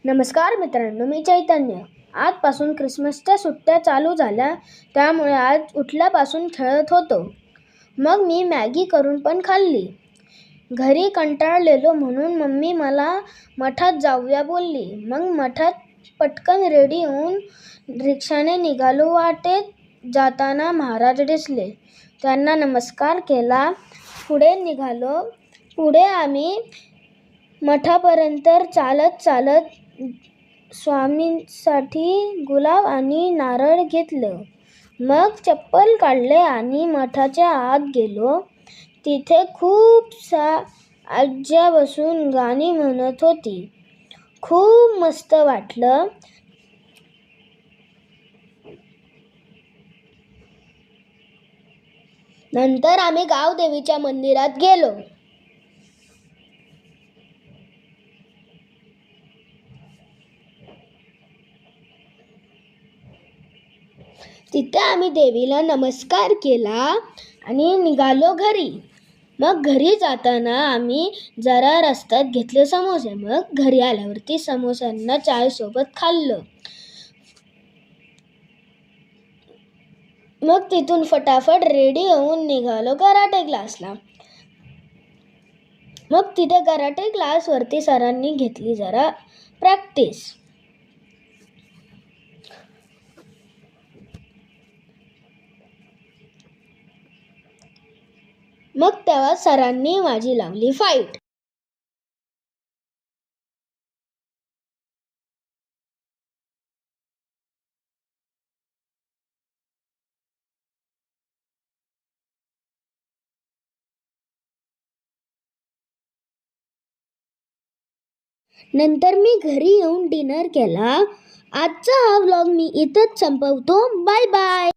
नमस्कार मित्रांनो, मी चैतन्य. आजपासून क्रिसमसच्या सुट्ट्या चालू झाल्या, त्यामुळे आज उठल्यापासून खेळत होतो. मग मी मॅगी करून पण खाल्ली. घरी कंटाळलेलो म्हणून मम्मी मला मठात जाऊया बोलली. मग मठात पटकन रेडी होऊन रिक्षाने निघालो. वाटेत जाताना महाराज दिसले. त्यांना नमस्कार केला. पुढे निघालो. पुढे आम्ही मठापर्यंत चालत स्वामींसाठी गुलाब आणि नारळ घेतलं. मग चप्पल काढले आणि मठाच्या आत गेलो. तिथे खूप आज्या बसून गाणी म्हणत होती. खूप मस्त वाटलं. नंतर आम्ही गावदेवीच्या मंदिरात गेलो. तिथे आम्ही देवीला नमस्कार केला आणि निघालो घरी. मग घरी जाताना आम्ही जरा रस्त्यात घेतले समोसे. मग घरी आल्यावरती समोस्यांना चायसोबत खाल्लं. मग तिथून फटाफट रेडी होऊन निघालो कराटे क्लासला. मग तिथे कराटे क्लासवरती सरांनी घेतली जरा प्रॅक्टिस. मग तेव्हा सरांनी माझी लावली फाईट. नंतर मी घरी येऊन डिनर केला. आजचा हा व्लॉग मी इथंच संपवतो. Bye bye.